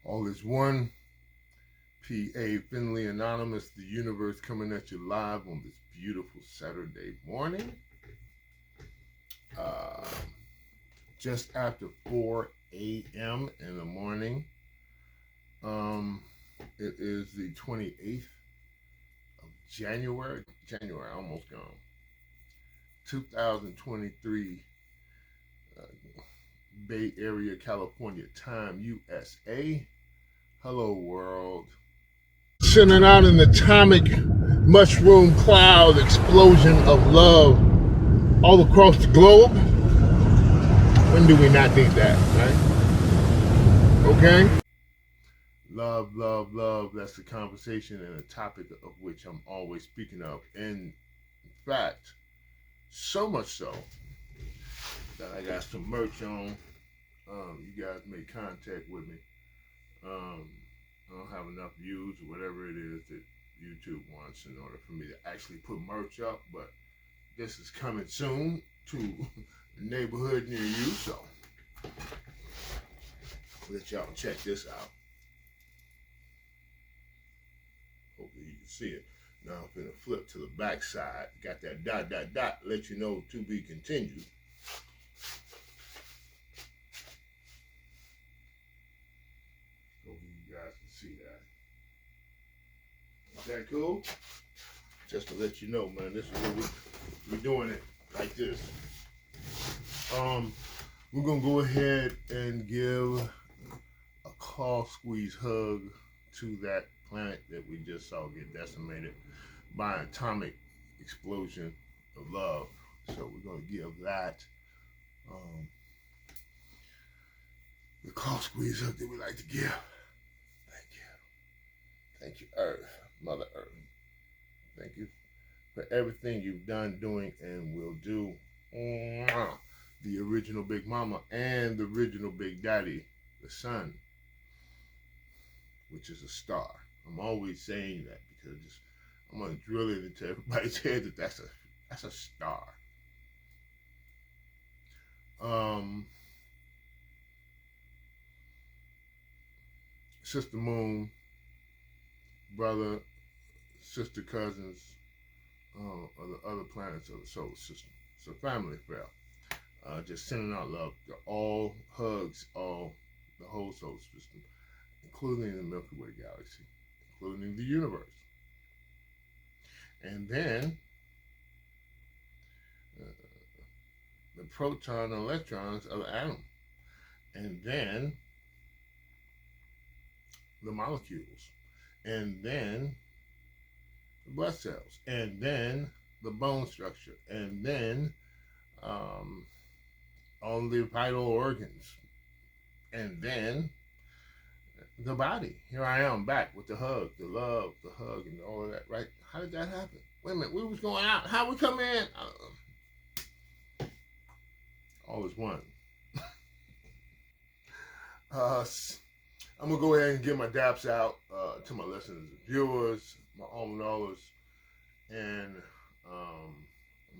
All is one. P.A. Finley, Anonymous, TheUniVerse, coming at you live on this beautiful Saturday morning. Just after 4 a.m. in the morning. It is the 28th of January, almost gone. 2023, Bay Area, California time, USA. Hello, world. Sending out an atomic mushroom cloud explosion of love all across the globe. When do we not need that, right? Okay? Love, love, love. That's the conversation and a topic of which I'm always speaking of. And in fact, so much so that I got some merch on. You guys make contact with me. I don't have enough views or whatever it is that YouTube wants in order for me to actually put merch up, but this is coming soon to a neighborhood near you, so I'll let y'all check this out. Hopefully you can see it. Now I'm going to flip to the back side. Got that dot, dot, dot, let you know to be continued. Hopefully you guys can see that. Is that cool? Just to let you know, man, this is what we're doing it like this. We're going to go ahead and give a claw squeeze hug to that planet that we just saw get decimated by an atomic explosion of love. So we're going to give that the claw squeeze hug that we like to give. Thank you. Thank you, Earth, Mother Earth. Thank you for everything you've done, doing, and will do. The original Big Mama and the original Big Daddy, the sun, which is a star. I'm always saying that because I'm gonna drill it into everybody's head that that's a star. Sister Moon, brother, sister, cousins, of the other planets of the solar system. It's a family affair. Just sending out love to all, hugs, all, the whole solar system, including the Milky Way galaxy, including the universe. And then the proton and electrons of the atom. And then the molecules. And then the blood cells. And then the bone structure. And then all the vital organs. And then the body. Here I am back with the hug, the love, the hug, and all of that, right? How did that happen? Wait a minute, we was going out. How we come in? All is one. I'm going to go ahead and get my daps out to my listeners and viewers, my almanolers, and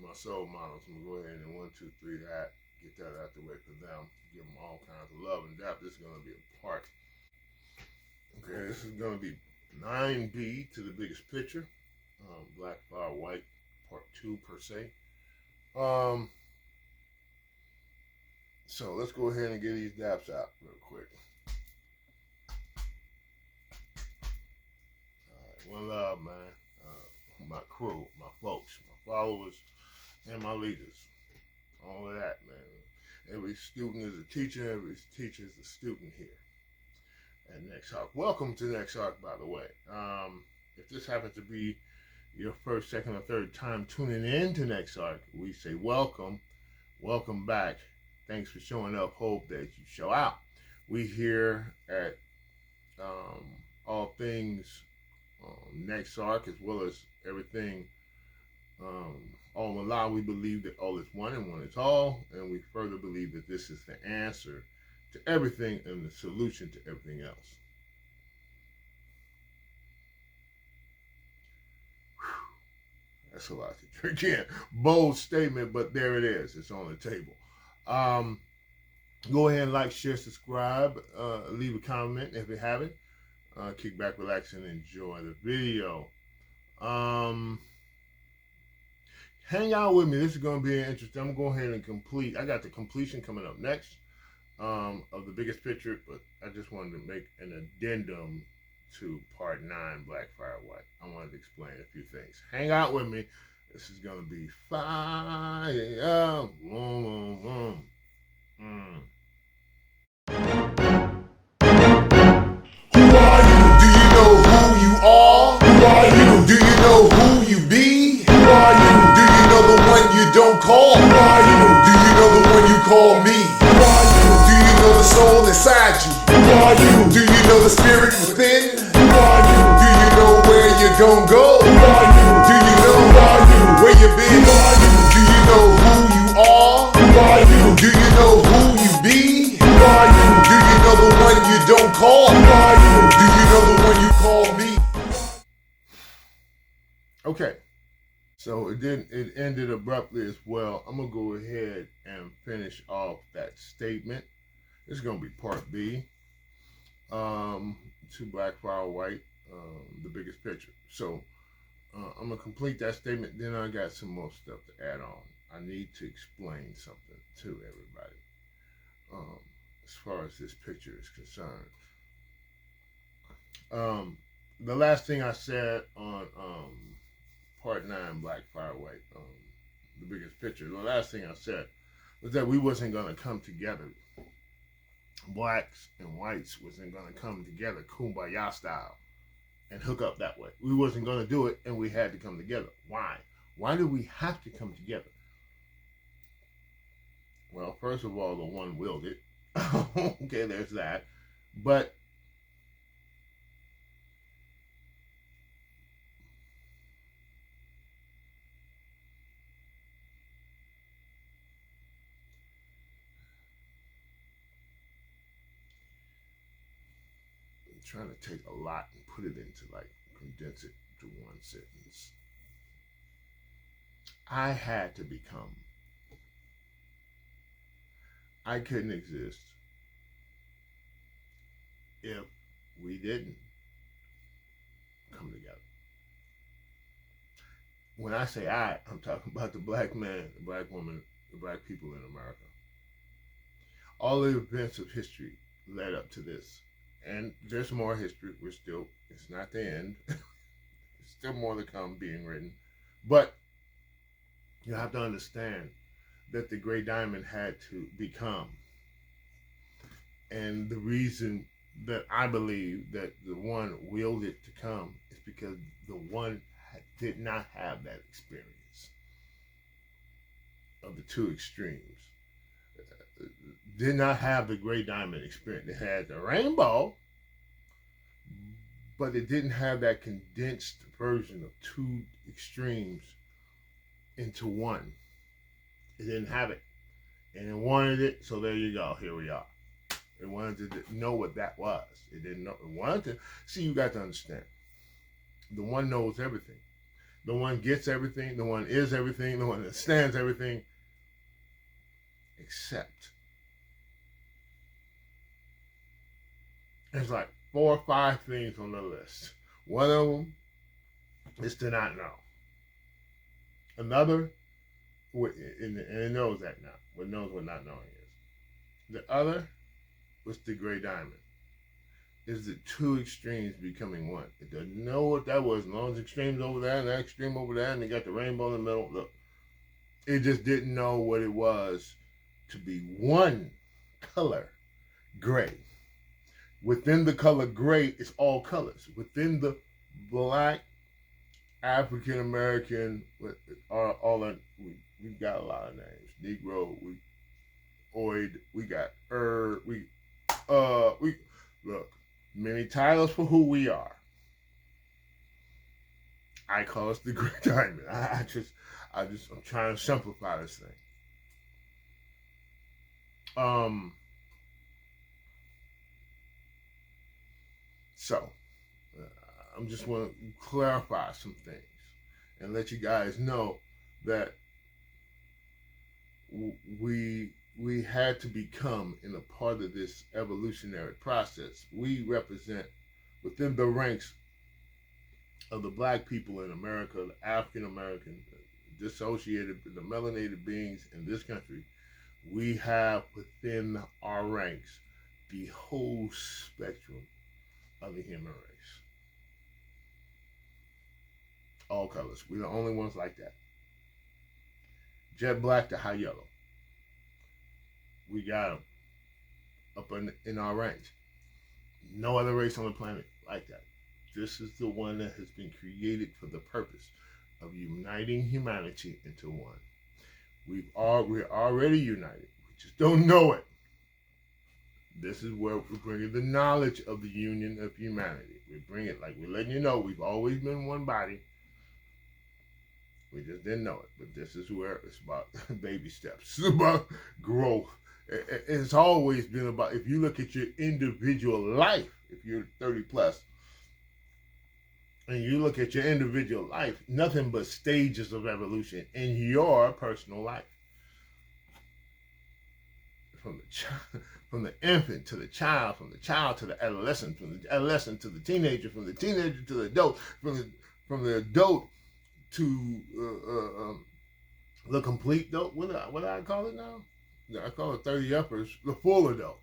my soul models. I'm going to go ahead and 1, 2, 3 that. Get that out the way for them. Give them all kinds of love and dap. This is going to be a part. Okay, this is going to be 9B to the biggest picture. Black, fire, white, part 2 per se. So let's go ahead and get these daps out real quick. One love, man. My crew, my folks, my followers, and my leaders. All of that, man. Every student is a teacher. Every teacher is a student here at NexA.R.K. Welcome to NexA.R.K, by the way. If this happens to be your first, second, or third time tuning in to NexA.R.K, we say welcome. Welcome back. Thanks for showing up. Hope that you show out. We here at all things NexA.R.K, as well as everything all along. We believe that all is one and one is all, and we further believe that this is the answer to everything and the solution to everything else. Whew. That's a lot to drink in. Bold statement, but there it is. It's on the table. Go ahead and like, share, subscribe, leave a comment if you haven't. Kick back, relax, and enjoy the video. Hang out with me. This is going to be interesting. I'm going to go ahead and complete. I got the completion coming up next of the biggest picture, but I just wanted to make an addendum to part 9, Black Fire White. I wanted to explain a few things. Hang out with me. This is going to be fire. Boom, boom, boom. Who are you? Do you know who you are? Who are you? Do you know who you be? Who are you? Do you know the one you don't call? Who are you? Do you know the one you call me? Who are you? Do you know the soul inside you? Who are you? Do you know the spirit within? Who are you? Do you know where you're gonna go? Who are you? Do you know where you've been? Who are you? Do you know who you are? Who are you? Do you know who you be? Who are you? Do you know the one you don't call? Who are you? Do you know the one you call me? Okay, so it ended abruptly as well. I'm gonna go ahead and finish off that statement. This is gonna be part B. To Black Fire White, the biggest picture. So I'm gonna complete that statement. Then I got some more stuff to add on. I need to explain something to everybody as far as this picture is concerned. The last thing I said on part 9, Black Fire White, the biggest picture. The last thing I said was that we wasn't gonna come together. Blacks and whites wasn't gonna come together, kumbaya style, and hook up that way. We wasn't gonna do it, and we had to come together. Why? Why do we have to come together? Well, first of all, the one willed it. Okay, there's that. But I'm trying to take a lot and put it into, like, condense it to one sentence. I had to become. I couldn't exist if we didn't come together. When I say I'm talking about the black man, the black woman, the black people in America. All the events of history led up to this. And there's more history. It's not the end. There's still more to come being written. But you have to understand that the Gray Diamond had to become. And the reason that I believe that the one willed it to come is because the one did not have that experience of the two extremes. Did not have the Gray Diamond experience. It had the rainbow, but it didn't have that condensed version of two extremes into one. It didn't have it. And it wanted it, so there you go. Here we are. It wanted to know what that was. It didn't know. It wanted to. See, you got to understand. The one knows everything. The one gets everything. The one is everything. The one understands everything. Except there's like 4 or 5 things on the list. One of them is to not know. Another, and it knows that now. It knows what not knowing is. The other was the Gray Diamond. Is the two extremes becoming one. It doesn't know what that was. As long as the extreme's over there and that extreme over there, and they got the rainbow in the middle. Look, it just didn't know what it was to be one color, gray. Within the color gray, it's all colors. Within the black, African American, we've got a lot of names. Negro, we got look, many titles for who we are. I call us the Gray Diamond. I'm trying to simplify this thing. So, I'm just want to clarify some things and let you guys know that we we had to become in a part of this evolutionary process. We represent within the ranks of the black people in America, the African American, dissociated, the melanated beings in this country. We have within our ranks the whole spectrum of the human race. All colors. We're the only ones like that. Jet black to high yellow. We got them up in our range. No other race on the planet like that. This is the one that has been created for the purpose of uniting humanity into one. We're already united. We just don't know it. This is where we're bringing the knowledge of the union of humanity. We bring it, like we're letting you know, we've always been one body. We just didn't know it. But this is where it's about baby steps. It's about growth. It's always been about, if you look at your individual life, if you're 30 plus, and you look at your individual life, nothing but stages of evolution in your personal life. From the infant to the child, from the child to the adolescent, from the adolescent to the teenager, from the teenager to the adult, from the adult to the complete adult. What do I call it now? I call it 30 uppers, the full adult.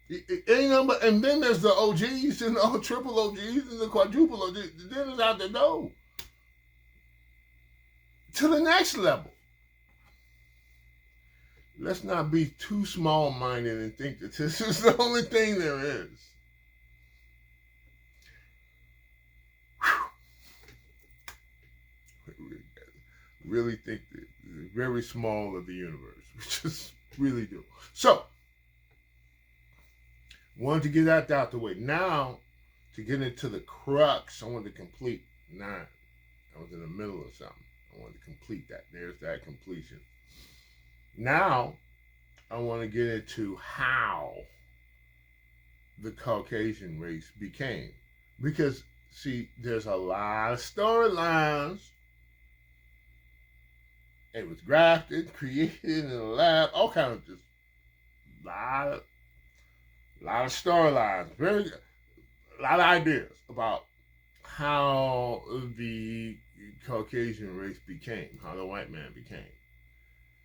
It ain't number, and then there's the OGs and the triple OGs and the quadruple OGs. Then it's out the door to the next level. Let's not be too small-minded and think that this is the only thing there is. Really think that it's very small of the universe. We just really do. So, wanted to get that out the way. Now, to get into the crux, I wanted to complete 9. I was in the middle of something. I wanted to complete that. There's that completion. Now, I want to get into how the Caucasian race became. Because, see, there's a lot of storylines. It was grafted, created in a lab, all kinds of just lot of storylines, a lot of ideas about how the Caucasian race became, how the white man became.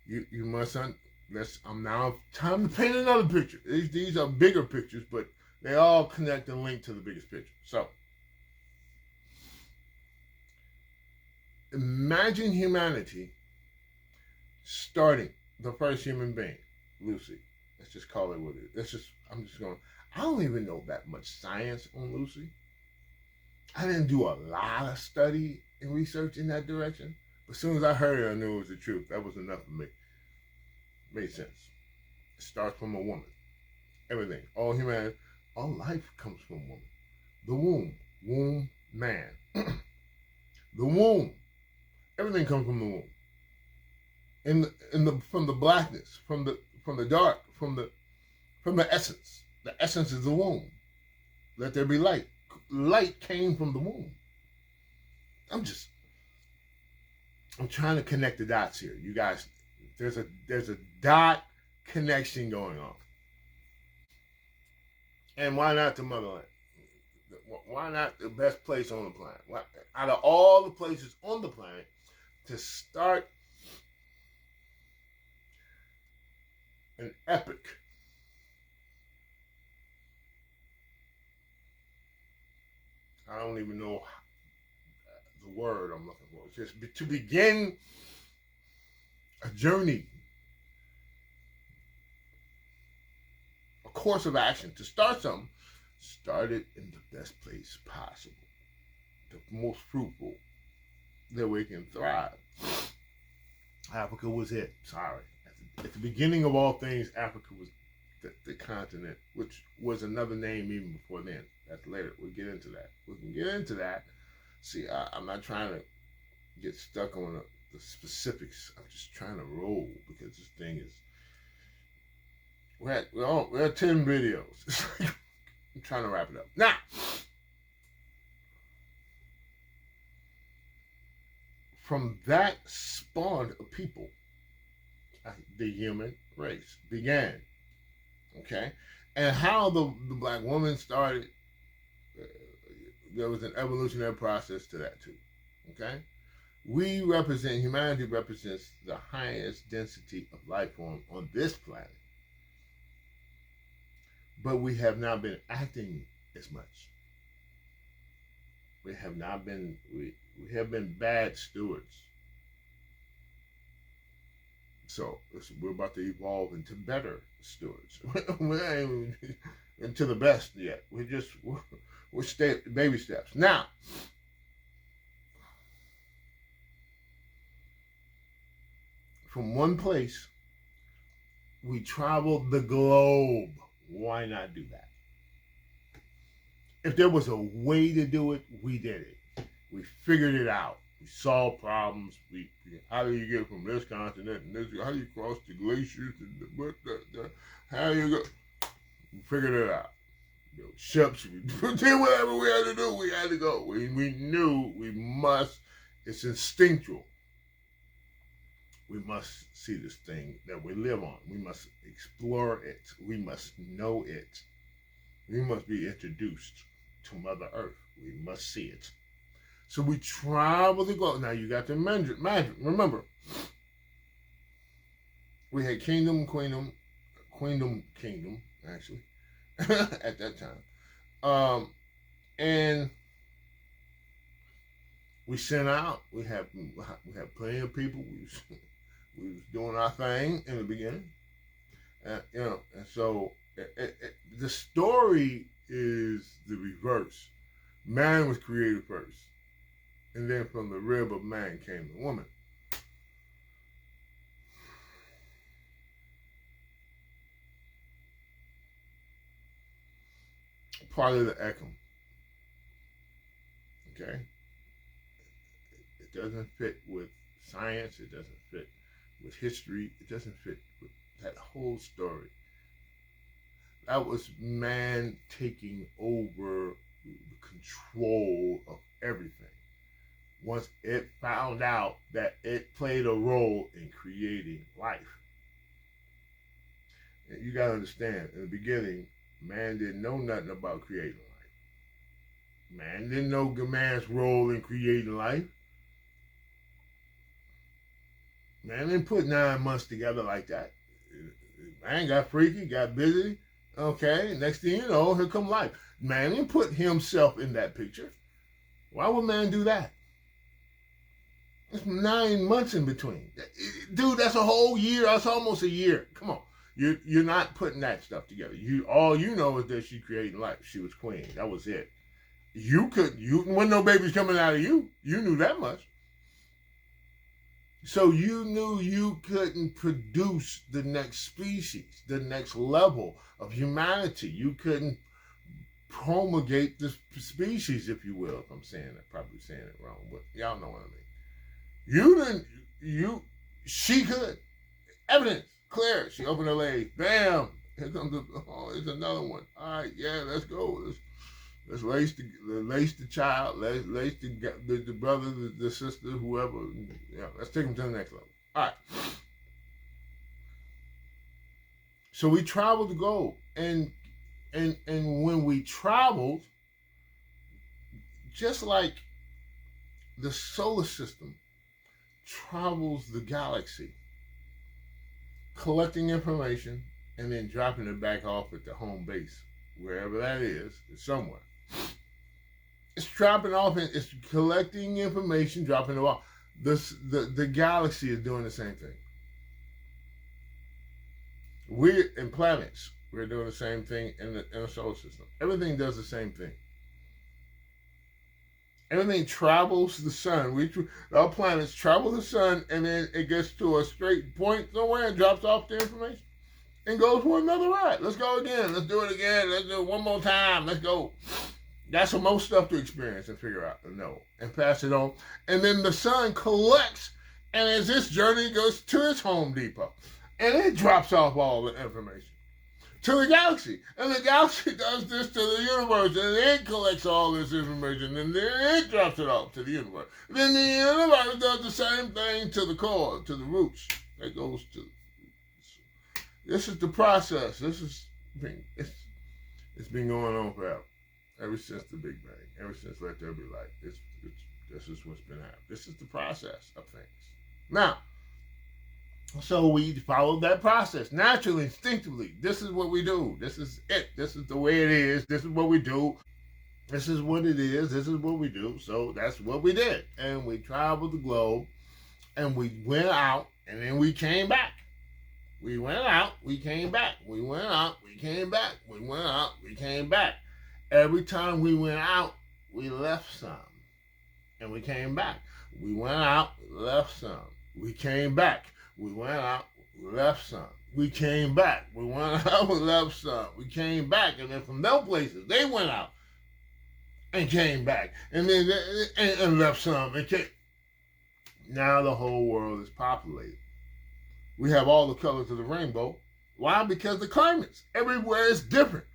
You must I'm now time to paint another picture. These are bigger pictures, but they all connect and link to the biggest picture. So, imagine humanity starting the first human being, Lucy. Let's just call it what it is. I don't even know that much science on Lucy. I didn't do a lot of study and research in that direction. But as soon as I heard it, I knew it was the truth. That was enough for me. Made sense. It starts from a woman. Everything. All humanity, all life comes from woman. The womb, man. The womb. Everything comes from the womb. From the blackness, from the dark, from the essence. The essence is the womb. Let there be light. Light came from the womb. I'm trying to connect the dots here. You guys, there's a dot connection going on. And why not the motherland? Why not the best place on the planet? Out of all the places on the planet, to start an epic I don't even know the word I'm looking for. It's just to begin a journey, a course of action, to start something, start it in the best place possible, the most fruitful, that we can thrive. Africa was it. Sorry. At the beginning of all things, Africa was the continent, which was another name even before then. That's later. We'll get into that. We can get into that. See, I'm not trying to get stuck on the specifics. I'm just trying to roll, because this thing is... We're at 10 videos. I'm trying to wrap it up. Now, from that spawned a people. The human race began. Okay? And how the black woman started, there was an evolutionary process to that too. Okay? Humanity represents the highest density of life form on this planet. But we have not been acting as much. We have not been, we have been bad stewards. So we're about to evolve into better stewards. We ain't into the best yet. We're baby steps. Now, from one place, we traveled the globe. Why not do that? If there was a way to do it, we did it. We figured it out. We solved problems. How do you get from this continent and this? How do you cross the glaciers? How do you go? We figured it out. Ships. We did whatever we had to do. We had to go. We knew we must. It's instinctual. We must see this thing that we live on. We must explore it. We must know it. We must be introduced to Mother Earth. We must see it. So we travel the globe. Now you got to imagine. Remember, we had kingdom, actually, at that time. And we sent out. We had plenty of people. We was doing our thing in the beginning, and so the story is the reverse. Man was created first, and then from the rib of man came the woman. Part of the Ekam. Okay? It doesn't fit with science. It doesn't fit with history. It doesn't fit with that whole story. That was man taking over the control of everything. Once it found out that it played a role in creating life. And you got to understand, in the beginning, man didn't know nothing about creating life. Man didn't know man's role in creating life. Man didn't put 9 months together like that. Man got freaky, got busy. Okay, next thing you know, here come life. Man didn't put himself in that picture. Why would man do that? It's 9 months in between. Dude, that's a whole year. That's almost a year. Come on. You're not putting that stuff together. All you know is that she created life. She was queen. That was it. You wasn't no babies coming out of you. You knew that much. So you knew you couldn't produce the next species, the next level of humanity. You couldn't promulgate the species, if you will. If I'm saying that, probably saying it wrong, but y'all know what I mean. She could. Evidence, clear. She opened her legs. Bam. Here comes here's another one. All right, yeah, let's go. Let's lace the child, lace the brother, the sister, whoever. Yeah, let's take them to the next level. All right. So we traveled the globe, and when we traveled, just like the solar system travels the galaxy, collecting information and then dropping it back off at the home base, wherever that is, somewhere. It's dropping off and it's collecting information, dropping it off. The galaxy is doing the same thing. We're in planets. We're doing the same thing in the solar system. Everything does the same thing. Everything travels the sun. Our planets travel the sun, and then it gets to a straight point somewhere and drops off the information and goes for another ride. Let's go again. Let's do it again. Let's do it one more time. Let's go. That's what most stuff to experience and figure out and know and pass it on. And then the sun collects, and as this journey goes to its Home Depot, and it drops off all the information. to the galaxy. And the galaxy does this to the universe, and it collects all this information, and then it drops it off to the universe. Then the universe does the same thing to the core, to the roots. It goes to... This is the process. It's been going on forever. Ever since the Big Bang. Ever since Let There Be Light. This is what's been happening. This is the process of things. Now, so we follow that process naturally, instinctively. This is what we do. This is it. This is the way it is. This is what we do. This is what it is. This is what we do. So that's what we did. And we traveled the globe, and we went out, and then we came back. We went out, we came back. We went out, we came back. We went out, we came back. Every time we went out, we left some. And we came back. We went out, we left some. We came back. We went out, we left some. We came back. We went out, we left some. We came back. And then from those places, they went out and came back. And then and left some. And came. Now the whole world is populated. We have all the colors of the rainbow. Why? Because the climates everywhere is different.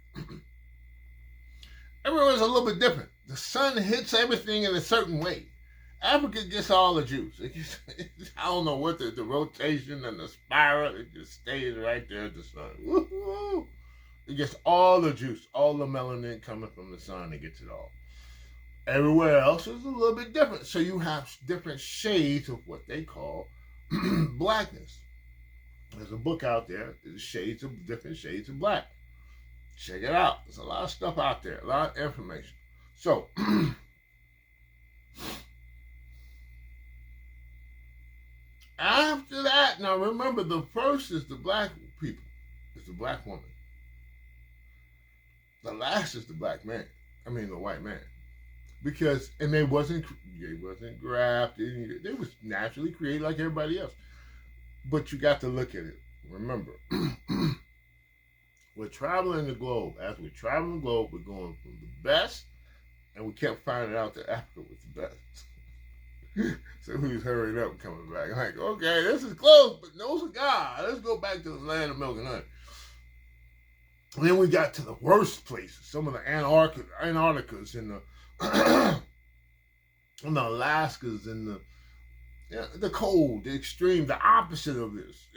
Everywhere is a little bit different. The sun hits everything in a certain way. Africa gets all the juice. I don't know what the rotation and the spiral, it just stays right there at the sun. Woo-hoo. It gets all the juice, all the melanin coming from the sun. It gets it all. Everywhere else is a little bit different. So you have different shades of what they call blackness. There's a book out there. There's different shades of black. Check it out. There's a lot of stuff out there. A lot of information. So, after that, now remember, the first is the black people. It's the black woman. The last is the black man. I mean, the white man. Because, and they wasn't grafted. They was naturally created like everybody else. But you got to look at it. Remember, we're traveling the globe. As we travel the globe, we're going from the best, and we kept finding out that Africa was the best. So we was hurrying up and coming back. Like, okay, this is close, but no cigar. Let's go back to the land of milk and honey. And then we got to the worst places. Some of the Antarcticas and the and the Alaskas and the cold, the extreme, the opposite of this,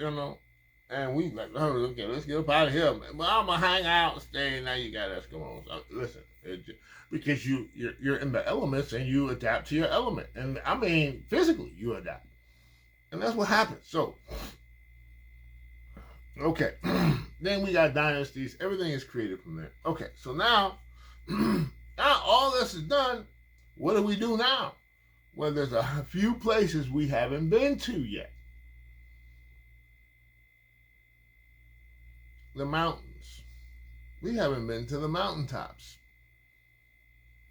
And we like, oh, okay, let's get up out of here, man. Well, I'm gonna hang out and stay. Now you got Eskimos. Listen, because you're in the elements and you adapt to your element, and I mean physically you adapt, and that's what happens. So, okay, then we got dynasties. Everything is created from there. Okay, so now all this is done. What do we do now? Well, there's a few places we haven't been to yet. The mountains. We haven't been to the mountaintops.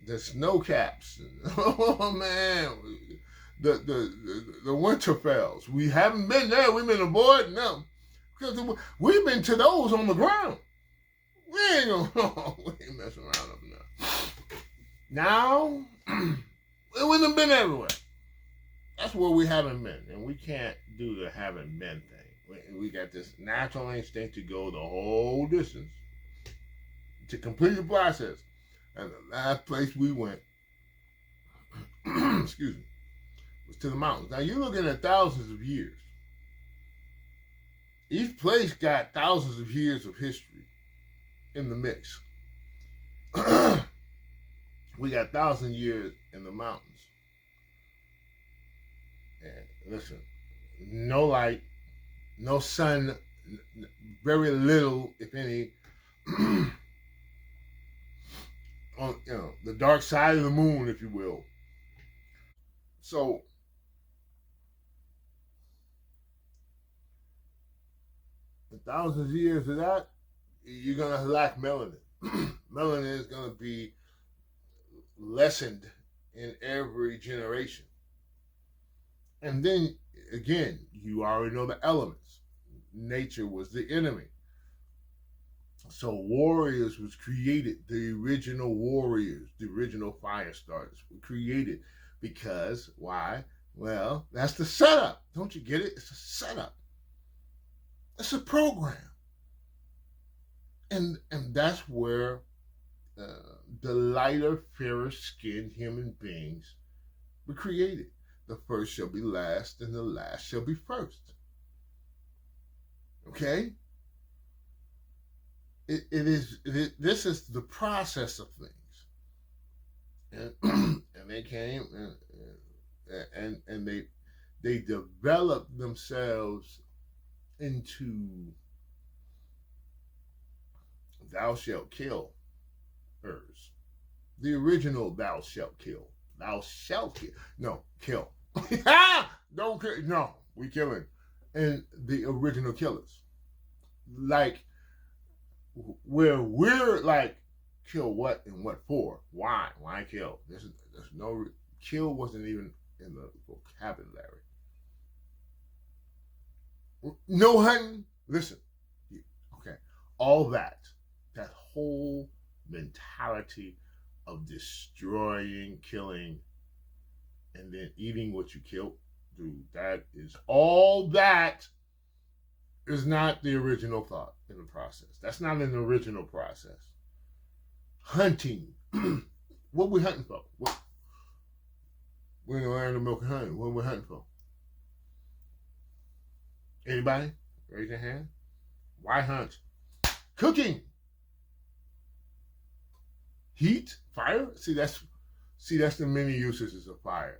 The snow caps. Oh man, the Winterfells. We haven't been there. We've been avoiding them because we've been to those on the ground. We ain't messing around up there. Now. We wouldn't have been everywhere. That's where we haven't been. And we can't do the haven't been thing. We got this natural instinct to go the whole distance to complete the process. And the last place we went, excuse me, was to the mountains. Now you're looking at thousands of years. Each place got thousands of years of history in the mix. We got 1,000 years in the mountains. And listen, no light, no sun, very little, if any, on the dark side of the moon, if you will. So in thousands of years of that, you're gonna lack melanin. Melanin is gonna be lessened in every generation. And then again, you already know the elements. Nature was the enemy. So warriors was created. The original warriors, the original fire starters were created because why? Well, that's the setup. Don't you get it? It's a setup. It's a program. And that's where the lighter, fairer skinned human beings were created. The first shall be last, and the last shall be first. Okay? This is the process of things. And, and they came and they developed themselves into thou shalt kill hers. The original thou shalt kill. Thou shalt kill. No, kill. Don't kill. No, we killing. And the original killers. Like, where we're like, kill what and what for? Why? Why kill? There's no, kill wasn't even in the vocabulary. No hunting. Listen. Okay. All that whole mentality of destroying, killing, and then eating what you killed, dude, that is all that is not the original thought in the process. That's not an original process. Hunting. What we hunting for? What? We're in the land of milk and honey. What we hunting for? Anybody? Raise your hand. Why hunt? Cooking. Heat, fire. See, that's the many uses of fire.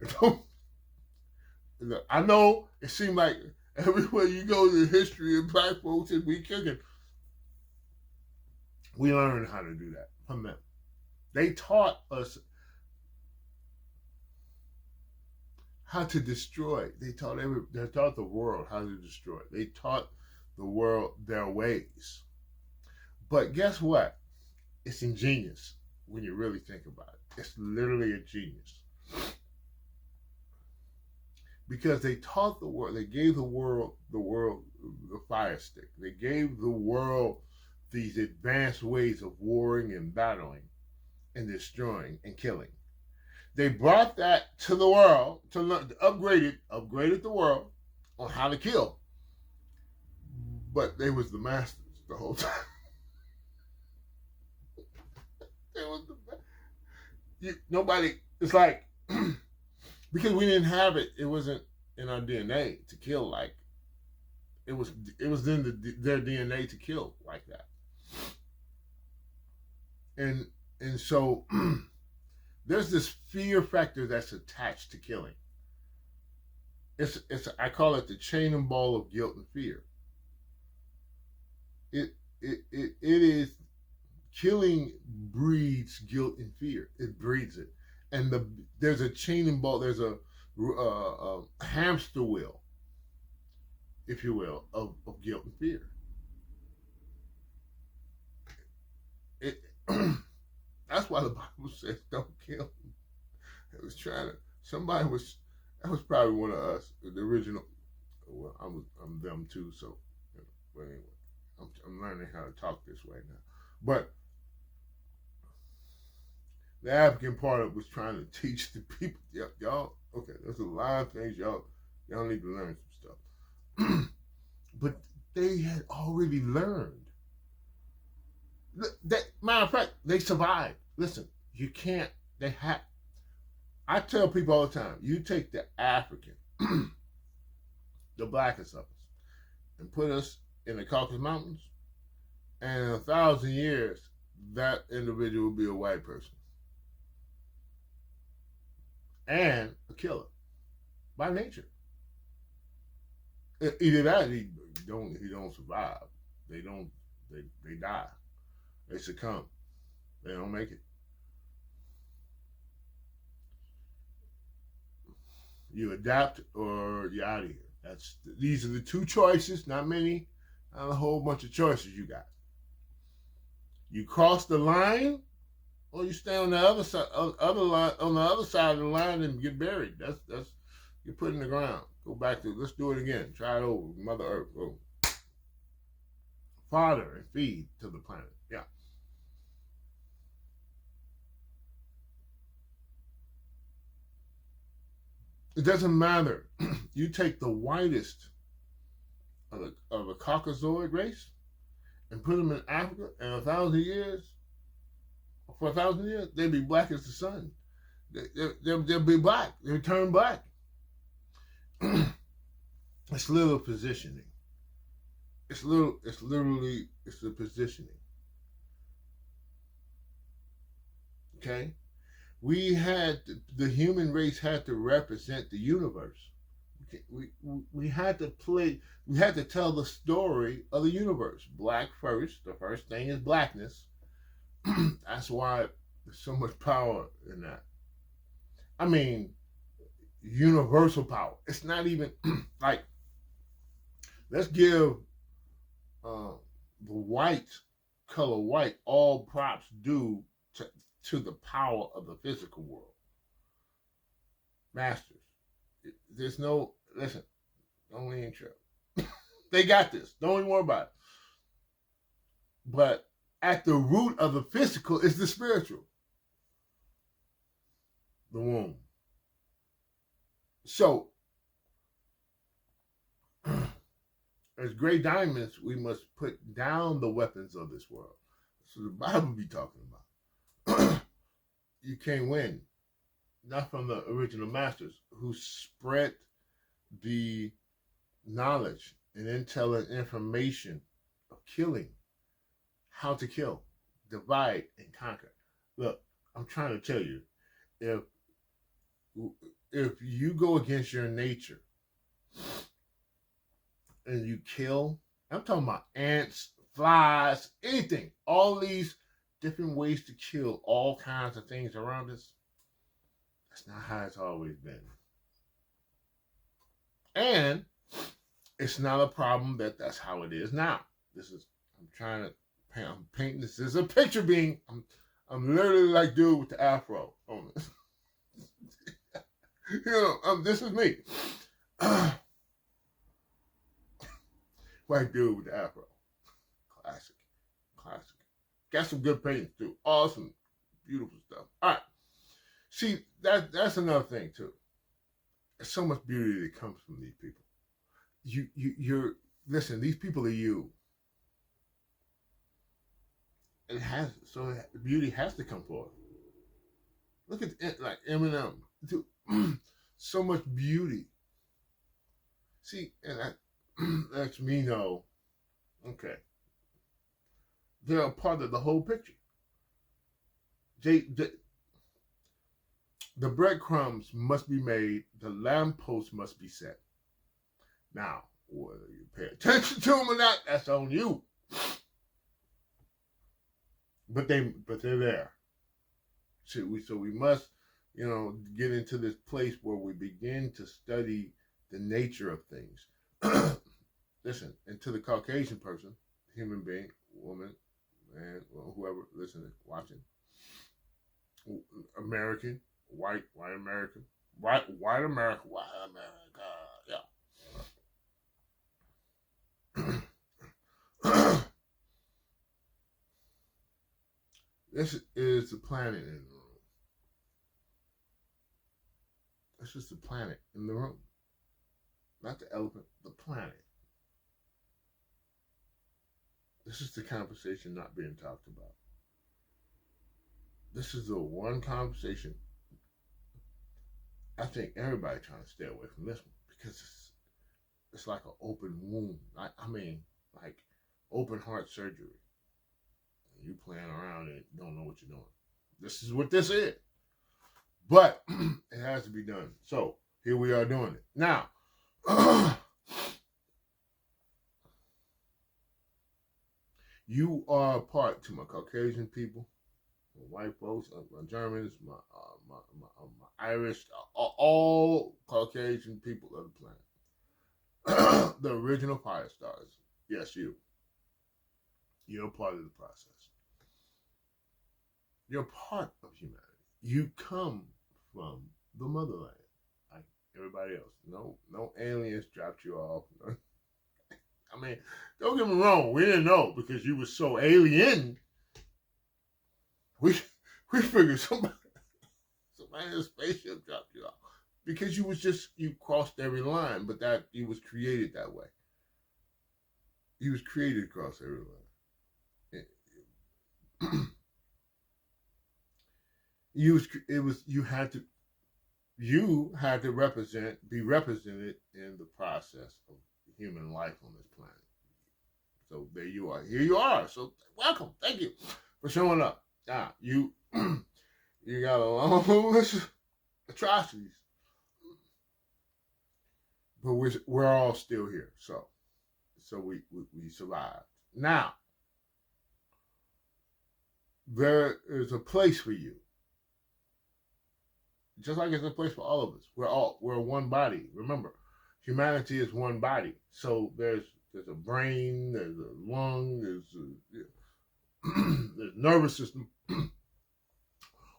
I know it seems like everywhere you go, the history of black folks and we cooking. We learned how to do that from them. They taught us how to destroy. They taught the world how to destroy. They taught the world their ways. But guess what? It's ingenious when you really think about it. It's literally a genius. Because they taught the world, they gave the world the fire stick. They gave the world these advanced ways of warring and battling and destroying and killing. They brought that to the world to upgraded the world on how to kill. But they was the masters the whole time. They was the nobody. It's like because we didn't have it. It wasn't in our DNA to kill like it was. It was in their DNA to kill like that. And so there's this fear factor that's attached to killing. It's I call it the chain and ball of guilt and fear. It is killing breeds guilt and fear. It breeds it, and there's a chain and ball. There's a hamster wheel, if you will, of guilt and fear. That's why the Bible says don't kill. It was trying to. That was probably one of us, the original. Well, I'm them too. So, but anyway, I'm learning how to talk this way now. But the African part of it was trying to teach the people, y'all. Okay, there's a lot of things y'all need to learn some stuff. But they had already learned. Matter of fact, they survived. Listen, you can't. I tell people all the time, you take the African, the blackest of us, and put us in the Caucasus Mountains, and in 1,000 years, that individual will be a white person and a killer by nature. Either that, he don't survive. They die. They succumb. They don't make it. You adapt or you're out of here. These are the two choices, not many, not a whole bunch of choices you got. You cross the line, or you stay on the other side, on the other side of the line and get buried. That's you're put in the ground. Go back to let's do it again. Try it over. Mother Earth. Go. Father and feed to the planet. Yeah. It doesn't matter. You take the whitest of a Caucasoid race, and put them in Africa in 1,000 years, for 1,000 years, they'd be black as the sun. They'll be black. They'll turn black. It's little positioning. It's literally the positioning. Okay? The human race had to represent the universe. We had to tell the story of the universe. Black first. The first thing is blackness. That's why there's so much power in that. I mean, universal power. It's not even like, let's give the color white, all props due to the power of the physical world. Masters. There's no, listen, don't even trip. They got this. Don't even worry about it. But at the root of the physical is the spiritual. The womb. So, as gray diamonds, we must put down the weapons of this world. So the Bible be talking about. You can't win. Not from the original masters who spread the knowledge and intel and information of killing, how to kill, divide, and conquer. Look, I'm trying to tell you, if you go against your nature and you kill, I'm talking about ants, flies, anything, all these different ways to kill all kinds of things around us. That's not how it's always been. And it's not a problem that's how it is now. I'm painting this as a picture being, I'm literally like dude with the afro on this. This is me. White dude with the afro. Classic. Got some good paintings too. Awesome, beautiful stuff. All right. See, that's another thing too. There's so much beauty that comes from these people. You're listen. These people are you. Beauty has to come forth. Look at it, like Eminem. So much beauty. See, and that lets me know. Okay, they're a part of the whole picture. The breadcrumbs must be made. The lamppost must be set. Now, whether you pay attention to them or not, that's on you. But they're there. So we must, get into this place where we begin to study the nature of things. Listen, and to the Caucasian person, human being, woman, man, whoever listening, watching, American, white America, white America, yeah. This is the planet in the room. This is the planet in the room. Not the elephant, the planet. This is the conversation not being talked about. This is the one conversation I think everybody trying to stay away from this one, because it's like an open wound. I mean, like open heart surgery. You playing around and don't know what you're doing. This is what this is. But it has to be done. So here we are doing it. Now, you are a part to my Caucasian people, my white folks, my Germans, my Irish, all Caucasian people of the planet. The original fire stars. Yes, you. You're part of the process. You're part of humanity. You come from the motherland, like everybody else. No aliens dropped you off. I mean, don't get me wrong. We didn't know because you were so alien. We figured somebody in a spaceship dropped you off because you crossed every line, but that you was created that way. You was created across every line. you had to be represented in the process of human life on this planet. So there you are. Here you are. So welcome. Thank you for showing up. You you got a long list of atrocities, but we're all still here. So we survived. Now there is a place for you, just like there's a place for all of us. We're one body. Remember, humanity is one body. So there's a brain, there's a lung, there's nervous system.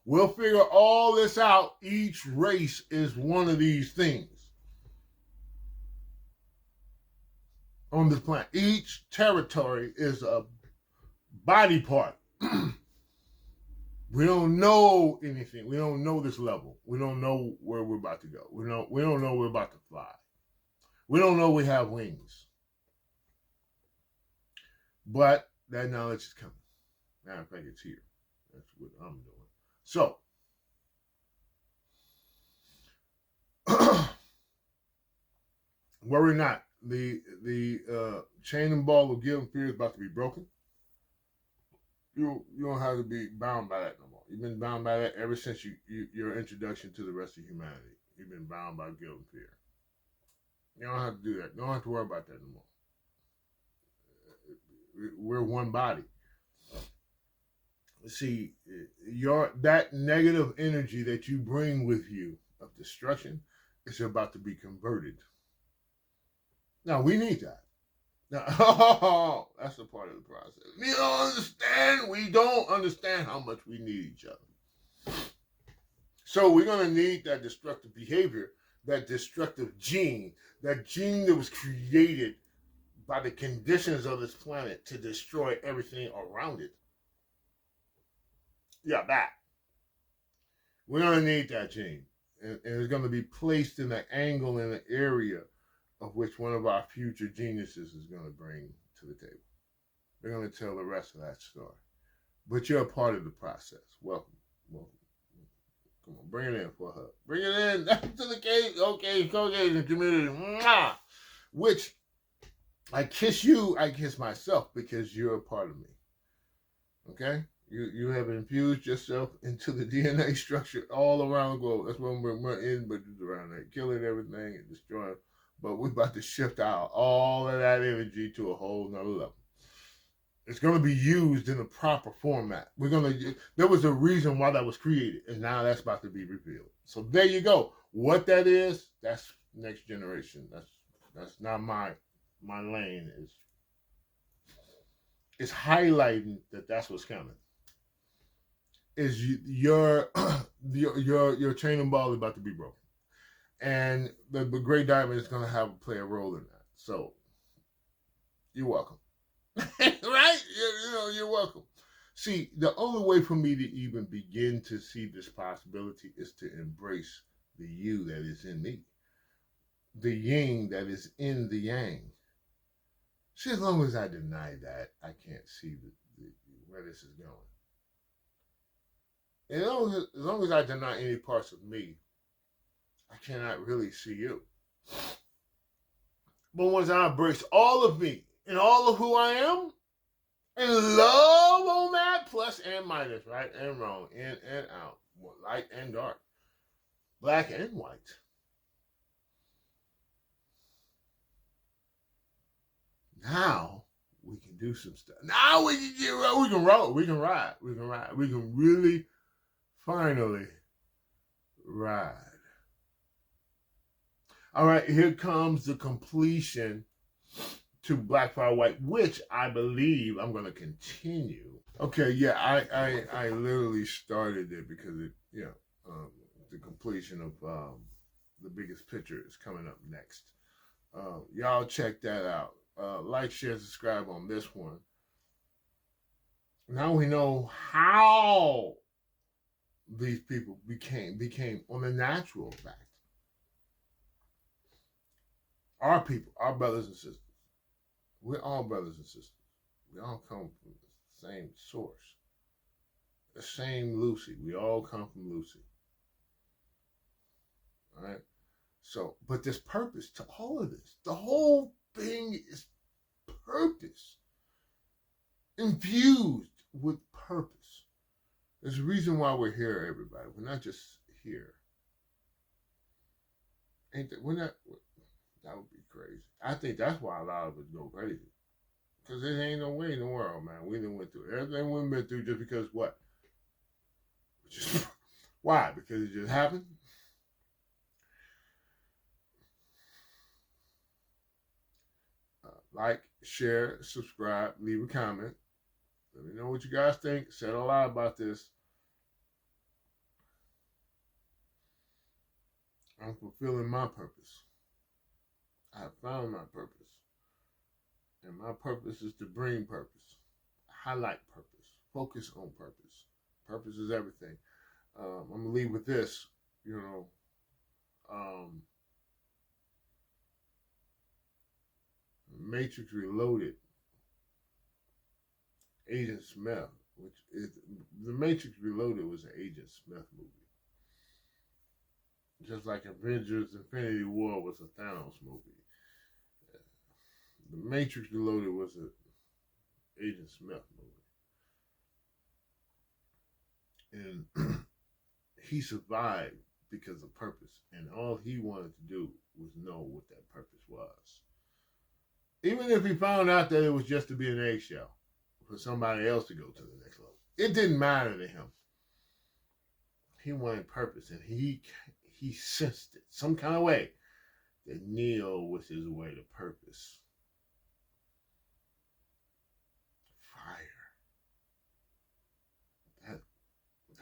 We'll figure all this out. Each race is one of these things on this planet. Each territory is a body part. We don't know anything. We don't know this level. We don't know where we're about to go. We don't know we're about to fly. We don't know we have wings. But that knowledge is coming. Matter of fact, it's here. That's what I'm doing. So, worry not. The chain and ball of guilt and fear is about to be broken. You don't have to be bound by that no more. You've been bound by that ever since your introduction to the rest of humanity. You've been bound by guilt and fear. You don't have to do that. You don't have to worry about that no more. We're one body. See, that negative energy that you bring with you of destruction is about to be converted. Now, we need that. Now, that's a part of the process. We don't understand how much we need each other. So we're going to need that destructive behavior, that destructive gene, that gene that was created by the conditions of this planet to destroy everything around it. Yeah, that. We're going to need that gene. And it's going to be placed in the angle in the area of which one of our future geniuses is going to bring to the table. They're going to tell the rest of that story. But you're a part of the process. Welcome. Come on, bring it in for a hug. Bring it in to the cage. Okay, co-engagement community. Mwah! Which, I kiss you, I kiss myself because you're a part of me. Okay? You have infused yourself into the DNA structure all around the globe. That's when we're in, but it's around there, killing everything and destroying. But we're about to shift out all of that energy to a whole nother level. It's going to be used in the proper format. There was a reason why that was created, and now that's about to be revealed. So there you go. What that is, that's next generation. That's not my lane. It's highlighting that that's what's coming. Is your chain and ball is about to be broken, and the Great Diamond is going to play a role in that. So you're welcome. Right? You're welcome. See, the only way for me to even begin to see this possibility is to embrace the you that is in me, the yin that is in the yang. See, as long as I deny that, I can't see where this is going. And as long as I deny any parts of me, I cannot really see you. But once I embrace all of me and all of who I am, and love on that, plus and minus, right and wrong, in and out, light and dark, black and white. Now we can do some stuff. Now we can roll, we can ride, we can really finally ride. All right, here comes the completion to Black Fire White, which I believe I'm going to continue. Okay, yeah, I literally started it because the completion of the biggest picture is coming up next. Y'all check that out. Like, share, subscribe on this one. Now we know how these people became on a natural fact. Our people, our brothers and sisters. We're all brothers and sisters. We all come from the same source. the same Lucy. We all come from Lucy. All right? So, but there's purpose to all of this. The whole thing is purpose. Infused with purpose. There's a reason why we're here, everybody. We're not just here. Ain't that, we're not, that would be crazy. I think that's why a lot of us go crazy. Because there ain't no way in the world, man. We done went through everything we've been through just because what? Just, why? Because it just happened? Like, share, subscribe, leave a comment. Let me know what you guys think. Said a lot about this. I'm fulfilling my purpose. I have found my purpose. And my purpose is to bring purpose. Highlight purpose. Focus on purpose. Purpose is everything. I'm going to leave with this. Matrix Reloaded. Agent Smith, which is the Matrix Reloaded, was an Agent Smith movie. Just like Avengers Infinity War was a Thanos movie. The Matrix Reloaded was an Agent Smith movie. And he survived because of purpose. And all he wanted to do was know what that purpose was. Even if he found out that it was just to be an eggshell for somebody else to go to the next level. It didn't matter to him. He wanted purpose, and he sensed it some kind of way that Neo was his way to purpose. Fire.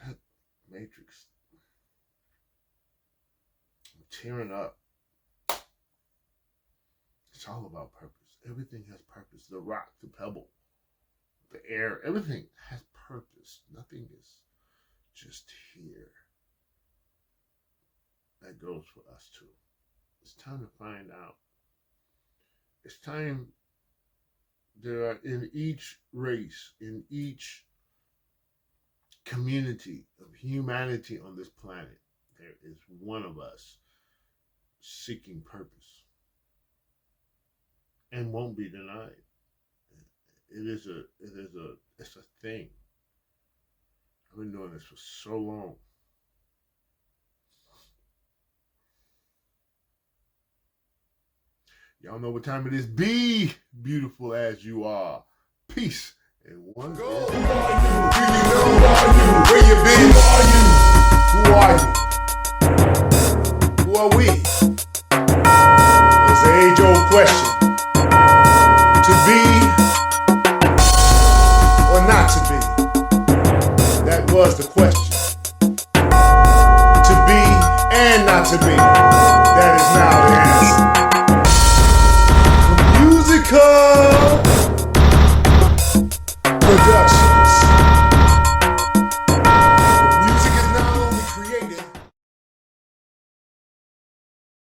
That Matrix. I'm tearing up. It's all about purpose. Everything has purpose. The rock, the pebble, the air, everything has purpose. Nothing is just here. That goes for us too. It's time to find out. It's time. There are in each race, in each community of humanity on this planet, there is one of us seeking purpose. And won't be denied. It's a thing. I've been doing this for so long. Y'all know what time it is. Be beautiful as you are. Peace and one. Go. Who are you? Do you know? Where you been? Who are you? Who are we? It's an age-old question. To be or not to be? That was the question. To be and not to be.